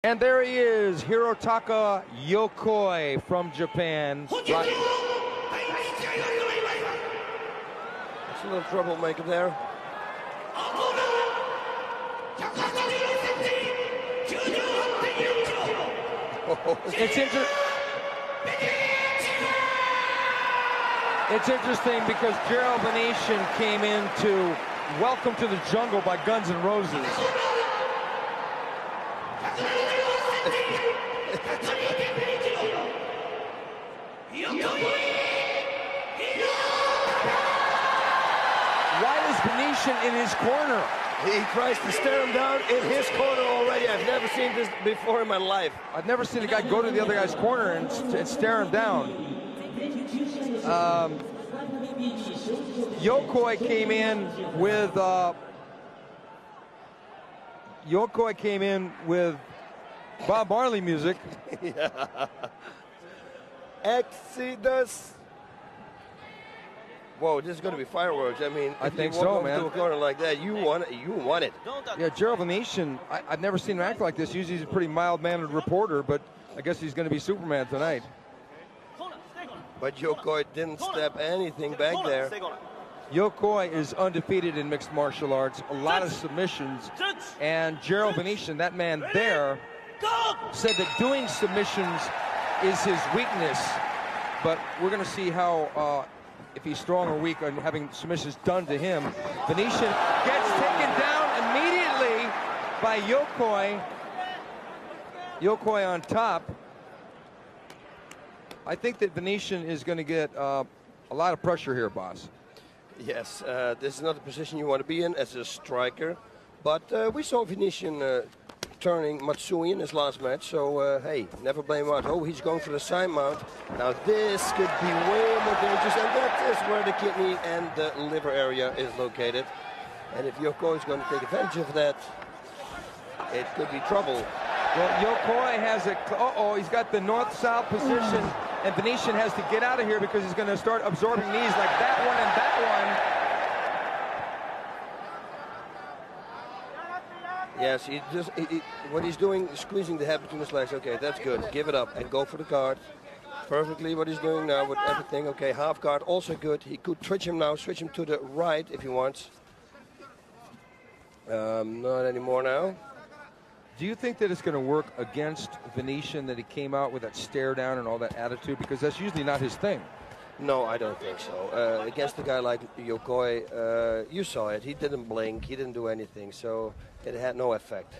And there he is, Hirotaka Yokoi from Japan. That's a little troublemaker there. It's interesting because Jerrel Venetiaan came in to Welcome to the Jungle by Guns N' Roses. Why is Venetiaan in his corner? He tries to stare him down in his corner already. I've never seen this before in my life. I've never seen a guy go to the other guy's corner and stare him down. Yokoi came in with Bob Marley music. Yeah. Exodus. Whoa, this is going to be fireworks. I mean, I think so, man. To a corner like that, you want it. You want it. Yeah, Jerrel Venetiaan, I've never seen him act like this. Usually he's a pretty mild-mannered reporter, but I guess he's going to be Superman tonight. But Yokoi didn't step anything back there. Yokoi is undefeated in mixed martial arts, a lot of submissions, and Jerrel Venetiaan, that man there, said that doing submissions is his weakness, but we're going to see how, if he's strong or weak on having submissions done to him. Venetiaan gets taken down immediately by Yokoi. Yokoi on top. I think that Venetiaan is going to get a lot of pressure here, boss. Yes, this is not the position you want to be in as a striker. But we saw Venetiaan turning Matsui in his last match. So, hey, never blame him out. Oh, he's going for the side mount. Now, this could be way more dangerous. And that is where the kidney and the liver area is located. And if Yokoi is going to take advantage of that, it could be trouble. Well, Yokoi has a, he's got the north-south position, and Venetiaan has to get out of here because he's going to start absorbing knees like that one and that one. Yes, what he's doing, squeezing the head between his legs. Okay, that's good. Give it up and go for the guard. Perfectly what he's doing now with everything. Okay, half guard, also good. He could switch him now, switch him to the right if he wants. Not anymore now. Do you think that it's going to work against Venetiaan that he came out with that stare down and all that attitude? Because that's usually not his thing. No, I don't think so. Against a guy like Yokoi, you saw it. He didn't blink. He didn't do anything. So it had no effect.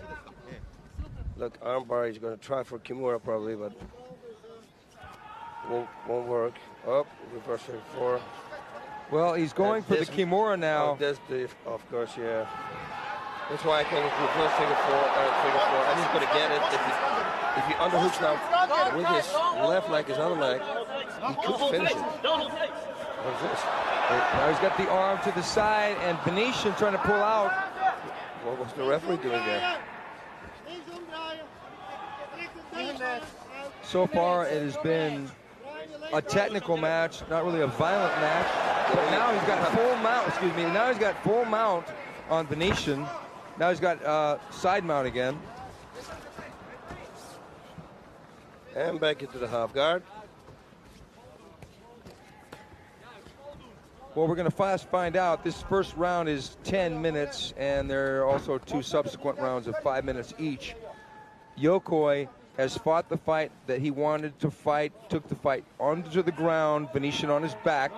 Look, armbar, he's going to try for Kimura probably, but won't work. Up, reverse figure four. Well, he's going for the Kimura now. Oh, that's the, of course, yeah. That's why I call it reverse figure four. And he's going to get it. If he underhooks now with his left leg, his other leg, he could finish it. What is this? Now he's got the arm to the side, and Venetiaan trying to pull out. What was the referee doing there? So far, it has been a technical match, not really a violent match. But now he's got full mount. Excuse me. Now he's got full mount on Venetiaan. Now he's got side mount again. And back into the half guard. Well, we're going to find out. This first round is 10 minutes, and there are also two subsequent rounds of 5 minutes each. Yokoi has fought the fight that he wanted to fight, took the fight onto the ground, Venetiaan on his back.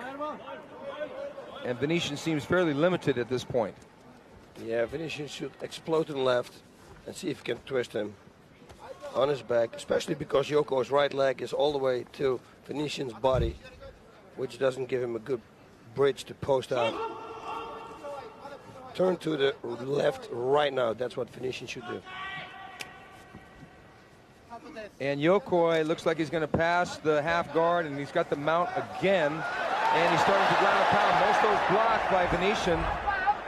And Venetiaan seems fairly limited at this point. Yeah, Venetiaan should explode to the left and see if he can twist him on his back, especially because Yokoi's right leg is all the way to Venetiaan's body, which doesn't give him a good bridge to post out. Turn to the left right now. That's what Venetiaan should do. And Yokoi looks like he's going to pass the half guard, and he's got the mount again. And he's starting to ground and pound. Most of those blocked by Venetiaan.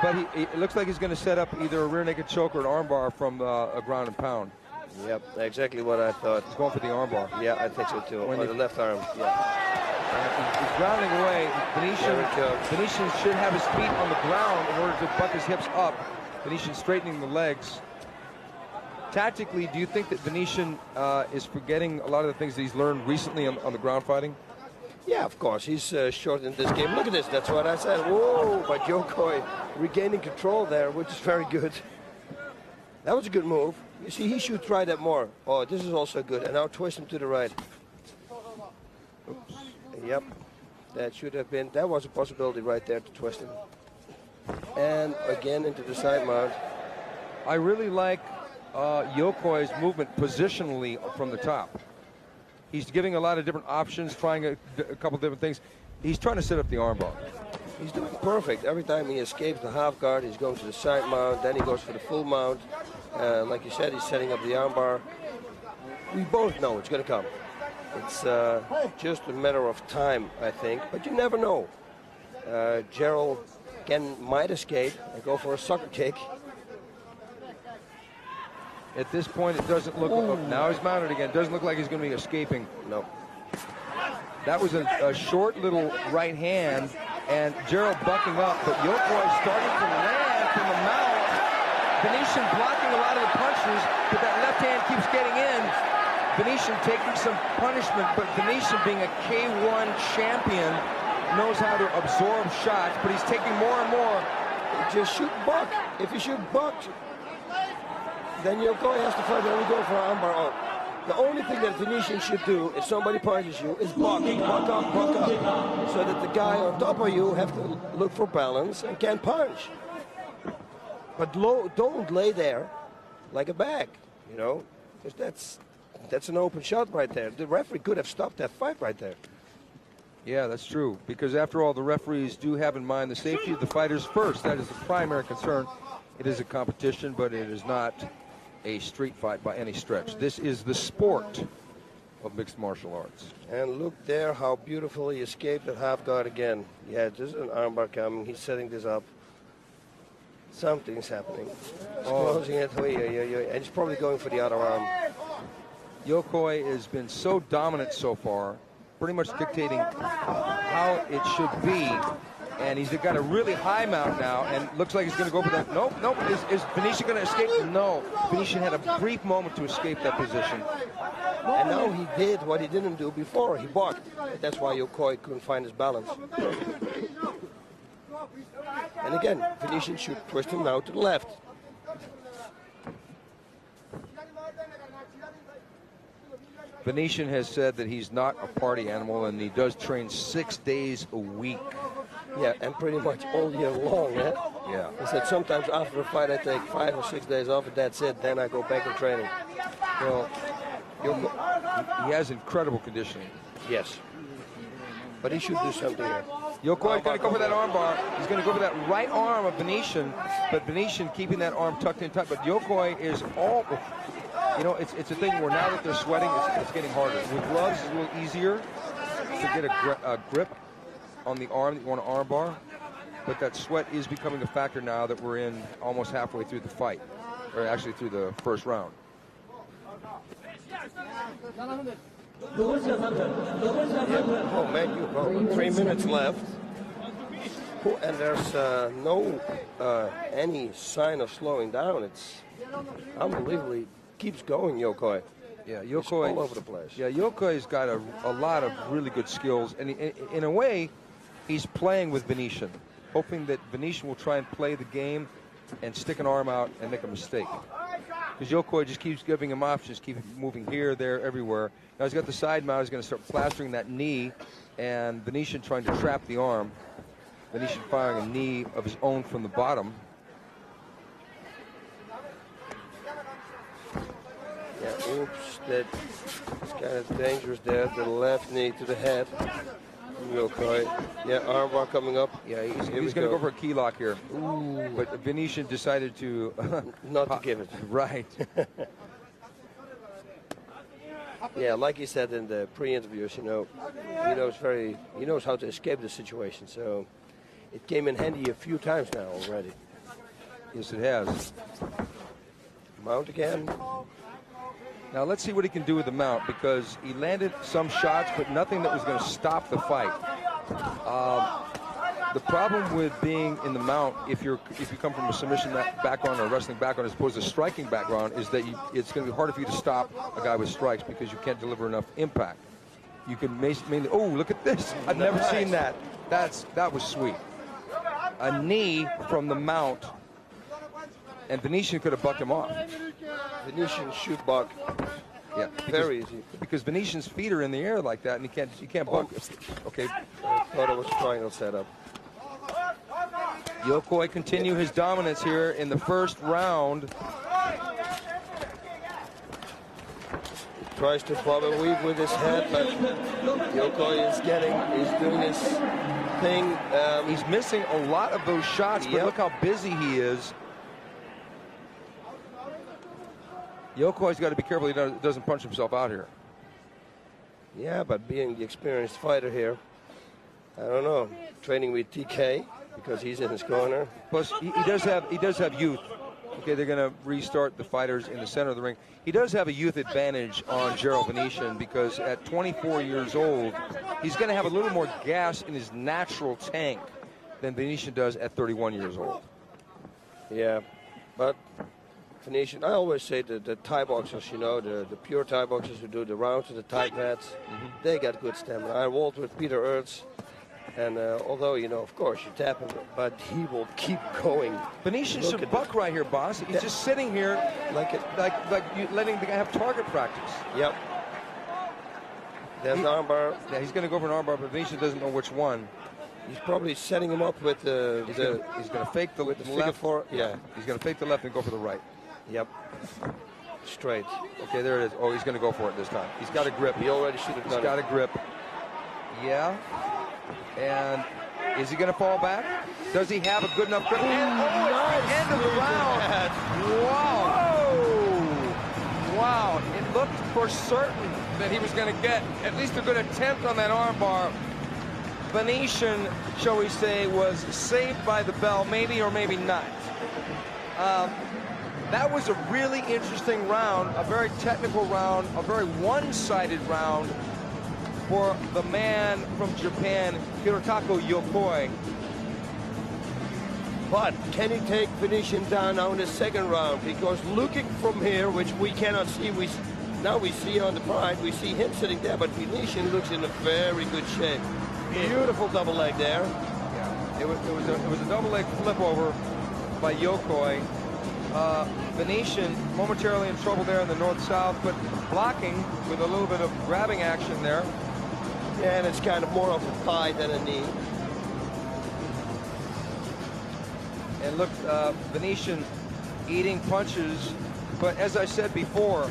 But it looks like he's going to set up either a rear naked choke or an armbar from a ground and pound. Yep, exactly what I thought. He's going for the armbar. Yeah, I think so too. On the left arm. Yeah. He's grounding away. Venetiaan should have his feet on the ground in order to buck his hips up. Venetiaan straightening the legs. Tactically, do you think that Venetiaan is forgetting a lot of the things that he's learned recently on the ground fighting? Yeah, of course. He's short in this game. Look at this. That's what I said. Whoa, but Yokoi regaining control there, which is very good. That was a good move. You see, he should try that more. Oh, this is also good. And now twist him to the right. Oops. Yep. That should have been, that was a possibility right there to twist him. And again into the side mount. I really like Yokoi's movement positionally from the top. He's giving a lot of different options, trying a couple different things. He's trying to set up the armbar. He's doing perfect. Every time he escapes the half guard, he's going to the side mount, then he goes for the full mount. Like you said, he's setting up the armbar. We both know it's going to come. It's just a matter of time, I think, but you never know. Jerrel might escape and go for a soccer kick. At this point, it doesn't look. Oh, now he's mounted again. Doesn't look like he's going to be escaping. No. That was a short little right hand, and Jerrel bucking up, but Yokoi starting to land from the mount. Venetiaan blocking a lot of the punches, but that left hand keeps getting in. Venetiaan taking some punishment, but Venetiaan, being a K1 champion, knows how to absorb shots, but he's taking more and more. Just shoot buck. If you shoot buck, then Yokoi has to fight and only go for an armbar on. The only thing that Venetiaan should do if somebody punches you is buck up, so that the guy on top of you have to look for balance and can punch. But don't lay there like a bag, you know, because that's an open shot right there. The referee could have stopped that fight right there. Yeah, that's true, because after all, the referees do have in mind the safety of the fighters first. That is the primary concern. It is a competition, but it is not a street fight by any stretch. This is the sport of mixed martial arts. And look there how beautiful he escaped that half guard again. Yeah, there's an armbar coming. He's setting this up. Something's happening. He's closing it. And he's probably going for the other arm. Yokoi has been so dominant so far, pretty much dictating how it should be. And he's got a really high mount now, and looks like he's going to go for that. Nope. Is Venetiaan going to escape? No. Venetiaan had a brief moment to escape that position. And now he did what he didn't do before. He blocked. That's why Yokoi couldn't find his balance. And again, Venetiaan should twist him now to the left. Venetiaan has said that he's not a party animal, and he does train 6 days a week. Yeah, and pretty much all year long, eh? Yeah. He said sometimes after a fight I take 5 or 6 days off and that's it, then I go back to training. Well, he has incredible conditioning. Yes. But he should do something here. Yokoi is going to go for that arm bar. He's going to go for that right arm of Venetiaan, but Venetiaan keeping that arm tucked in tight. But Yokoi is all, you know, it's a thing where now that they're sweating, it's getting harder. With gloves, it's a little easier to get a grip on the arm that you want to arm bar, but that sweat is becoming a factor now that we're in almost halfway through the fight, or actually through the first round. Oh man, you go. 3 minutes left. And there's no any sign of slowing down. It's unbelievably keeps going, Yokoi. Yeah, He's Yokoi all over the place. Yeah, Yokoi's got a lot of really good skills, and in a way, he's playing with Venetiaan, hoping that Venetiaan will try and play the game and stick an arm out and make a mistake. Because Yokoi just keeps giving him options, keep moving here, there, everywhere. Now he's got the side mount. He's going to start plastering that knee, and Venetiaan trying to trap the arm. Venetiaan firing a knee of his own from the bottom. Yeah, oops, that's kind of dangerous there. The left knee to the head. Yokoi. Yeah, armbar coming up. Yeah, he's going to go for a key lock here. Ooh. But Venetiaan decided to... not to give it. Right. Yeah, like he said in the pre-interviews, you know, he knows how to escape the situation. So it came in handy a few times now already. Yes, it has. Mount again. Now let's see what he can do with the mount, because he landed some shots, but nothing that was going to stop the fight. The problem with being in the mount, if you come from a submission background or a wrestling background as opposed to a striking background, is that it's going to be harder for you to stop a guy with strikes because you can't deliver enough impact. You can mainly. Oh, look at this! I've never seen that. That was sweet. A knee from the mount, and Venetiaan could have bucked him off. Venetiaan shoot buck. Yeah, very easy. Because Venetiaan's feet are in the air like that, and he can't buck. Okay. I thought it was a triangle setup. Yokoi continue his dominance here in the first round. He tries to bob and weave with his head, but Yokoi is doing his thing. He's missing a lot of those shots, but look how busy he is. Yokoi's got to be careful he doesn't punch himself out here. Yeah, but being the experienced fighter here, I don't know. Training with TK because he's in his corner. Plus, he does have youth. Okay, they're going to restart the fighters in the center of the ring. He does have a youth advantage on Jerrel Venetiaan because at 24 years old, he's going to have a little more gas in his natural tank than Venetiaan does at 31 years old. Yeah, but Venetiaan, I always say that the Thai boxers, you know, the pure Thai boxers who do the rounds to the Thai pads, they got good stamina. I walked with Peter Ertz, and although, you know, of course, you tap him, but he will keep going. Venetiaan should buck right here, boss. He's just sitting here like you letting the guy have target practice. Yep. There's an armbar. Yeah, he's going to go for an armbar, but Venetiaan doesn't know which one. He's probably setting him up with the. He's going to fake the left. Yeah, he's going to fake the left and go for the right. Yep. Straight. Okay, there it is. Oh, he's going to go for it this time. He's got a grip. He already should have done it. He's got a grip. Yeah. And is he going to fall back? Does he have a good enough grip? Nice. End of the round. Wow. Whoa. Wow. It looked for certain that he was going to get at least a good attempt on that armbar. Venetiaan, shall we say, was saved by the bell, maybe or maybe not. That was a really interesting round, a very technical round, a very one-sided round for the man from Japan, Hirotaka Yokoi. But can he take Venetiaan down now in the second round? Because looking from here, which we cannot see, now we see on the pride, we see him sitting there, but Venetiaan looks in a very good shape. Beautiful double leg there. Yeah, it was a double leg flip over by Yokoi. Venetiaan momentarily in trouble there in the north-south, but blocking with a little bit of grabbing action there. Yeah, and it's kind of more of a thigh than a knee. And look, Venetiaan eating punches, but as I said before,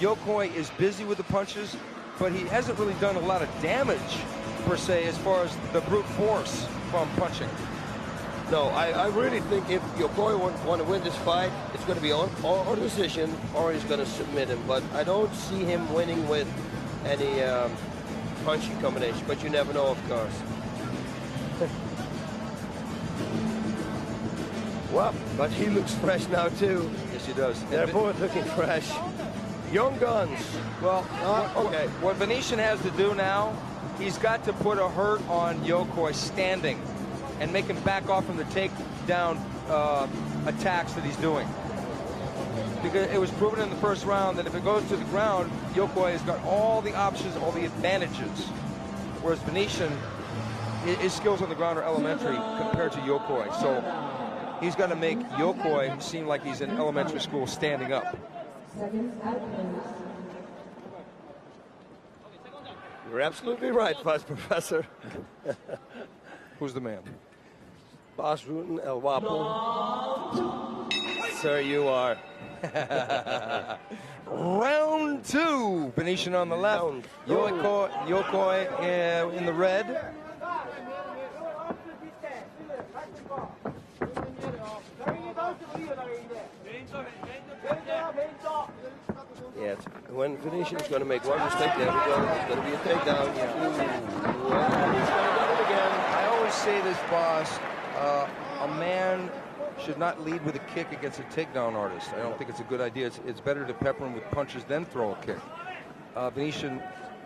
Yokoi is busy with the punches, but he hasn't really done a lot of damage, per se, as far as the brute force from punching. No, I really think if Yokoi want to win this fight, it's going to be on decision, or he's going to submit him. But I don't see him winning with any punching combination. But you never know, of course. Well, but he looks fresh now too. Yes, he does. They're both looking fresh. Young guns. Well, okay. What Venetiaan has to do now, he's got to put a hurt on Yokoi standing and make him back off from the takedown attacks that he's doing. Because it was proven in the first round that if it goes to the ground, Yokoi has got all the options, all the advantages. Whereas Venetiaan, his skills on the ground are elementary compared to Yokoi. So he's got to make Yokoi seem like he's in elementary school standing up. You're absolutely right, Vice Professor. Who's the man? Bas Rutten, El Wapo. Sir, you are. Round two. Venetiaan on the left. Yokoi in the red. Yes, when Venetiaan's going to make one mistake, there we go. It's going to be a takedown. He's going to get it again. I always say this, boss. A man should not lead with a kick against a takedown artist. I don't think it's a good idea. It's better to pepper him with punches than throw a kick. Venetiaan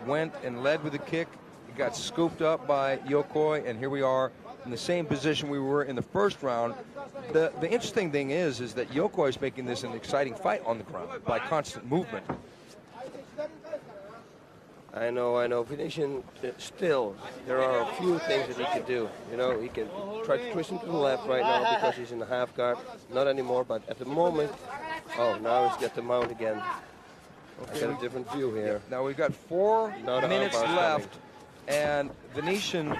went and led with a kick. He got scooped up by Yokoi, and here we are in the same position we were in the first round. The interesting thing is that Yokoi is making this an exciting fight on the ground by constant movement. I know. Venetiaan, still, there are a few things that he can do. You know, he can try to twist him to the left right now because he's in the half guard. Not anymore, but at the moment, oh, now he's got the mount again. I got a different view here. Now we've got 4 minutes left, and Venetiaan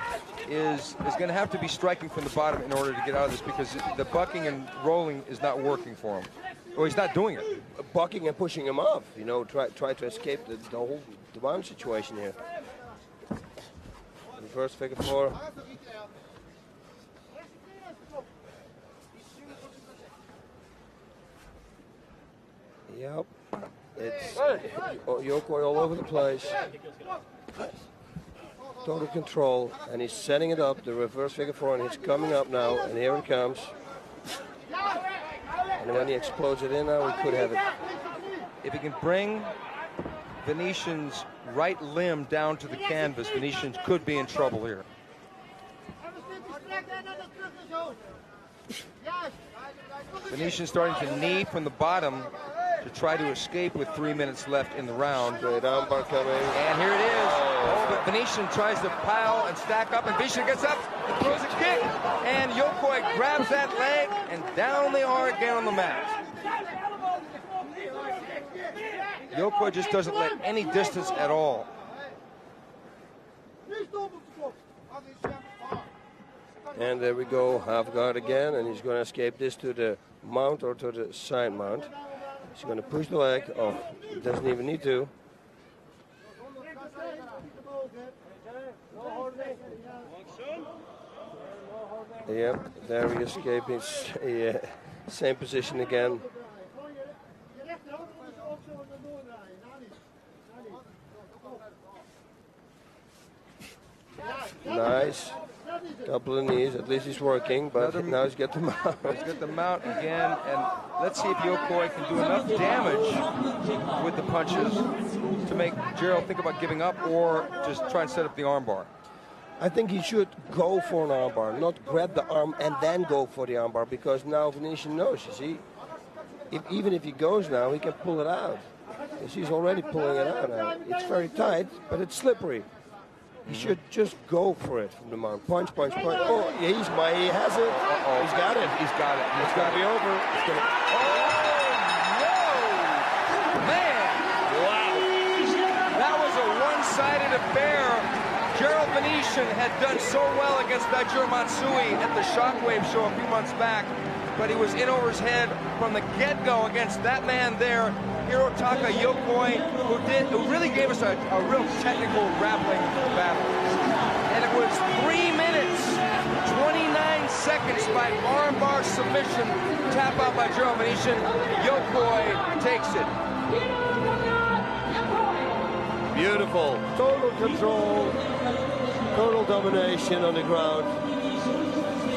is going to have to be striking from the bottom in order to get out of this because the bucking and rolling is not working for him. Or he's not doing it. Bucking and pushing him off, you know, try to escape the whole mount situation here. Reverse figure 4. Yep. It's Yokoi all over the place. Total control, and he's setting it up, the reverse figure 4, and it's coming up now, and here it comes. And when he explodes it in now, we could have it. If he can bring Venetiaan's right limb down to the canvas, Venetiaan could be in trouble here. Venetiaan starting to knee from the bottom to try to escape with 3 minutes left in the round. Great armbar coming. And here it is. Oh, but Venetiaan tries to pile and stack up, and Venetiaan gets up and throws a kick. And Yokoi grabs that leg, and down they are again on the mat. Yokoi just doesn't let any distance at all. And there we go, half guard again, and he's going to escape this to the mount or to the side mount. He's going to push the leg. Oh, he doesn't even need to. Yep, there he escaping. Yeah, same position again. Nice. Couple of knees, at least he's working, but now he's got the mount. He's got the mount again, and let's see if Yokoi can do enough damage with the punches to make Jerrel think about giving up or just try and set up the armbar. I think he should go for an armbar, not grab the arm and then go for the armbar, because now Venetiaan knows, you see, even if he goes now, he can pull it out. Because he's already pulling it out now. It's very tight, but it's slippery. He should just go for it from the mount. Punch, punch, punch. Oh, he has it. Uh-oh. He's got it. He's got it. It's going to be over. It's gonna... Oh, no! Man! Wow. That was a one-sided affair. Jerrel Venetiaan had done so well against Daijiro Matsui at the Shockwave show a few months back, but he was in over his head from the get-go against that man there, Hirotaka Yokoi, who really gave us a real technical grappling battle. And it was 3 minutes, 29 seconds by armbar submission, tap out by Jerrel Venetiaan. Yokoi takes it. Beautiful. Total control, total domination on the ground.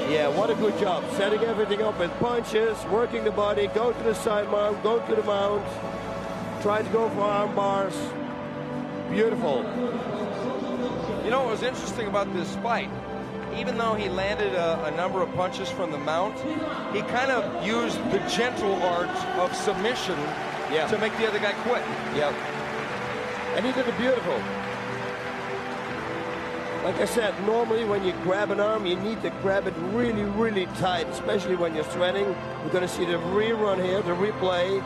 Yeah, what a good job. Setting everything up with punches, working the body, go to the side mount, go to the mount, try to go for arm bars. Beautiful. You know what was interesting about this fight? Even though he landed a number of punches from the mount, he kind of used the gentle art of submission to make the other guy quit. Yep. And he did it beautiful. Like I said, normally when you grab an arm, you need to grab it really, really tight, especially when you're sweating. We're going to see the rerun here, the replay.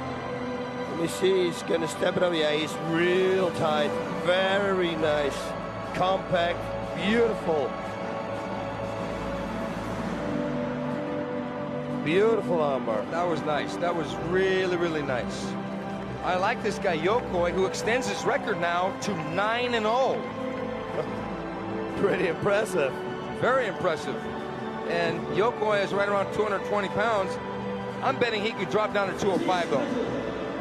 Let me see, he's going to step it up. Yeah, he's real tight. Very nice. Compact. Beautiful. Beautiful armbar. That was nice. That was really, really nice. I like this guy Yokoi, who extends his record now to 9-0. Pretty impressive. Very impressive. And Yokoi is right around 220 pounds. I'm betting he could drop down to 205 though.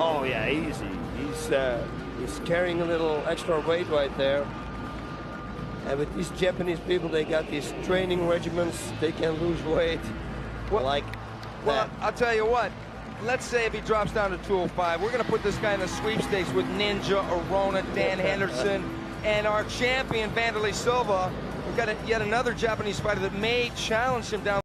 Oh yeah, easy. He's carrying a little extra weight right there. And with these Japanese people, they got these training regimens. They can lose weight like that. Well, I'll tell you what. Let's say if he drops down to 205, we're going to put this guy in the sweepstakes with Ninja, Arona, Dan Henderson, and our champion, Vanderlei Silva, got yet another Japanese fighter that may challenge him down